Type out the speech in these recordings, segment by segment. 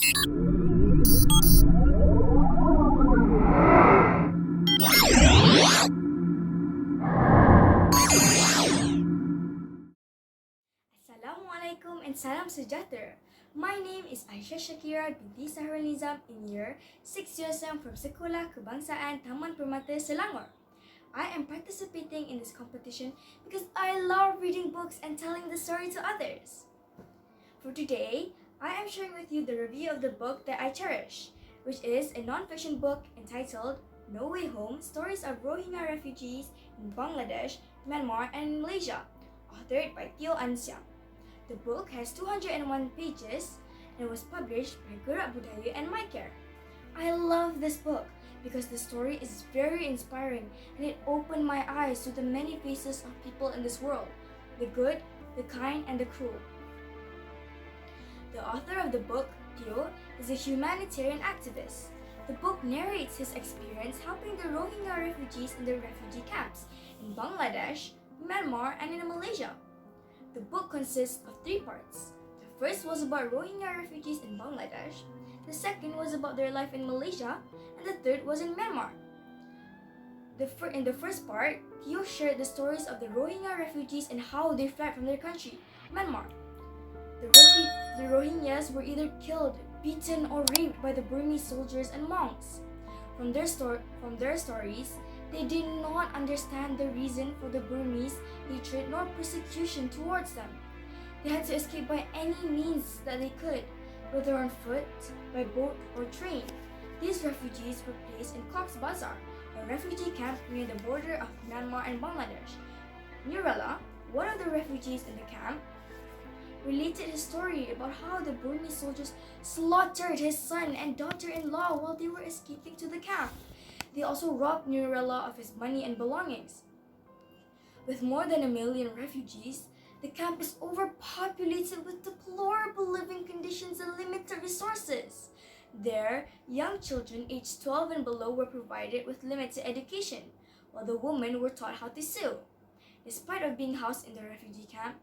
Assalamualaikum and salam sejahtera. My name is Aisyah Syakirah binti Nizam in year 607 from Sekolah Kebangsaan Taman Permata, Selangor. I am participating in this competition because I love reading books and telling the story to others. For today, I am sharing with you the review of the book that I cherish, which is a non-fiction book entitled No Way Home: Stories of Rohingya Refugees in Bangladesh, Myanmar and Malaysia, authored by Aisyah. The book has 201 pages and was published by Gerak Budaya and My Care. I love this book because the story is very inspiring and it opened my eyes to the many faces of people in this world, the good, the kind, and the cruel. The author of the book, Theo, is a humanitarian activist. The book narrates his experience helping the Rohingya refugees in the refugee camps in Bangladesh, Myanmar, and in Malaysia. The book consists of 3 parts. The first was about Rohingya refugees in Bangladesh, the second was about their life in Malaysia, and the third was in Myanmar. In the first part, Theo shared the stories of the Rohingya refugees and how they fled from their country, Myanmar. The Rohingyas were either killed, beaten, or raped by the Burmese soldiers and monks. From their stories, they did not understand the reason for the Burmese hatred nor persecution towards them. They had to escape by any means that they could, whether on foot, by boat, or train. These refugees were placed in Cox's Bazar, a refugee camp near the border of Myanmar and Bangladesh. Nurullah, one of the refugees in the camp, related his story about how the Burmese soldiers slaughtered his son and daughter-in-law while they were escaping to the camp. They also robbed Nurullah of his money and belongings. With more than 1 million refugees, the camp is overpopulated with deplorable living conditions and limited resources. There, young children aged 12 and below were provided with limited education, while the women were taught how to sew. Despite of being housed in the refugee camp,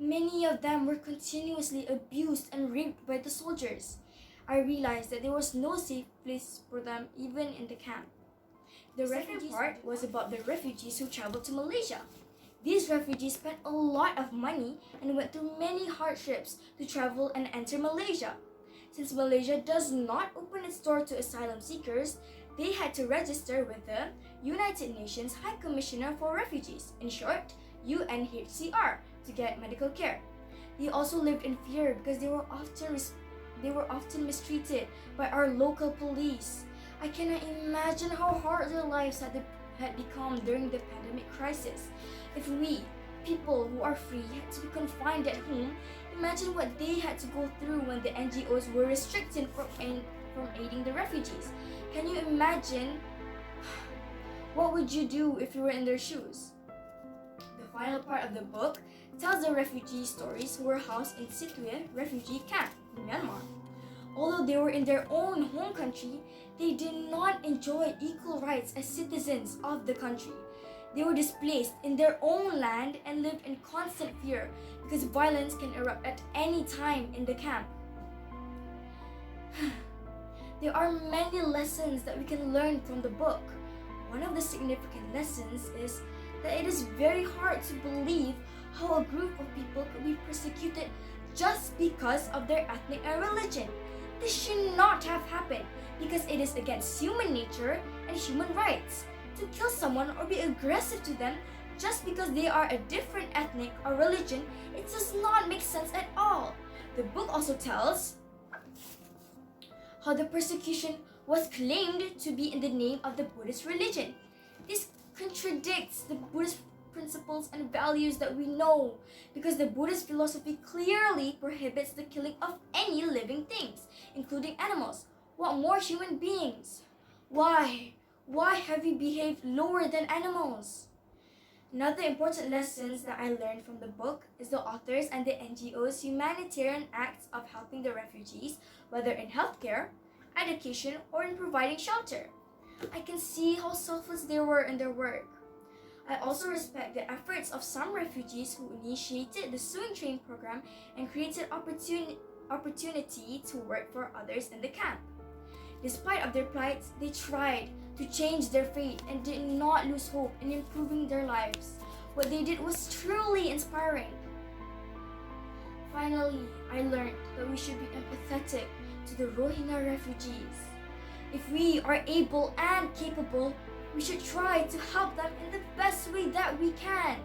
many of them were continuously abused and raped by the soldiers. I realized that there was no safe place for them even in the camp. The second part was about the refugees who traveled to Malaysia. These refugees spent a lot of money and went through many hardships to travel and enter Malaysia. Since Malaysia does not open its door to asylum seekers, they had to register with the United Nations High Commissioner for Refugees, in short, UNHCR, to get medical care. They also lived in fear because they were often mistreated by our local police. I cannot imagine how hard their lives had become during the pandemic crisis. If we, people who are free, had to be confined at home, imagine what they had to go through when the NGOs were restricted from aiding the refugees. Can you imagine? What would you do if you were in their shoes? The final part of the book tells the refugee stories who were housed in Situe refugee camp in Myanmar. Although they were in their own home country, they did not enjoy equal rights as citizens of the country. They were displaced in their own land and lived in constant fear because violence can erupt at any time in the camp. There are many lessons that we can learn from the book. One of the significant lessons is that it is very hard to believe how a group of people could be persecuted just because of their ethnic and religion. This should not have happened because it is against human nature and human rights to kill someone or be aggressive to them just because they are a different ethnic or religion. It does not make sense at all. The book also tells how the persecution was claimed to be in the name of the Buddhist religion. This contradicts the Buddhist principles and values that we know because the Buddhist philosophy clearly prohibits the killing of any living things, including animals. What more human beings? Why? Why have we behaved lower than animals? Another important lessons that I learned from the book is the authors and the NGOs' humanitarian acts of helping the refugees, whether in healthcare, education, or in providing shelter. I can see how selfless they were in their work. I also respect the efforts of some refugees who initiated the sewing training program and created opportunity to work for others in the camp. Despite of their plights, they tried to change their fate and did not lose hope in improving their lives. What they did was truly inspiring. Finally, I learned that we should be empathetic to the Rohingya refugees. If we are able and capable, we should try to help them in the best way that we can.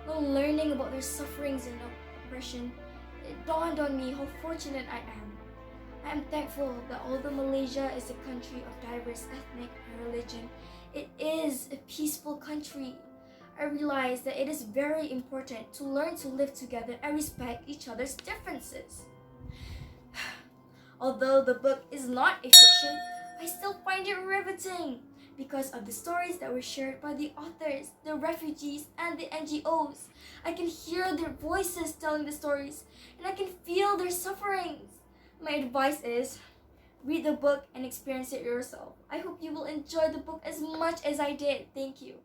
While learning about their sufferings and oppression, it dawned on me how fortunate I am. I am thankful that although Malaysia is a country of diverse ethnic and religion, it is a peaceful country. I realized that it is very important to learn to live together and respect each other's differences. Although the book is not a fiction, I still find it riveting because of the stories that were shared by the authors, the refugees, and the NGOs. I can hear their voices telling the stories, and I can feel their sufferings. My advice is, read the book and experience it yourself. I hope you will enjoy the book as much as I did. Thank you.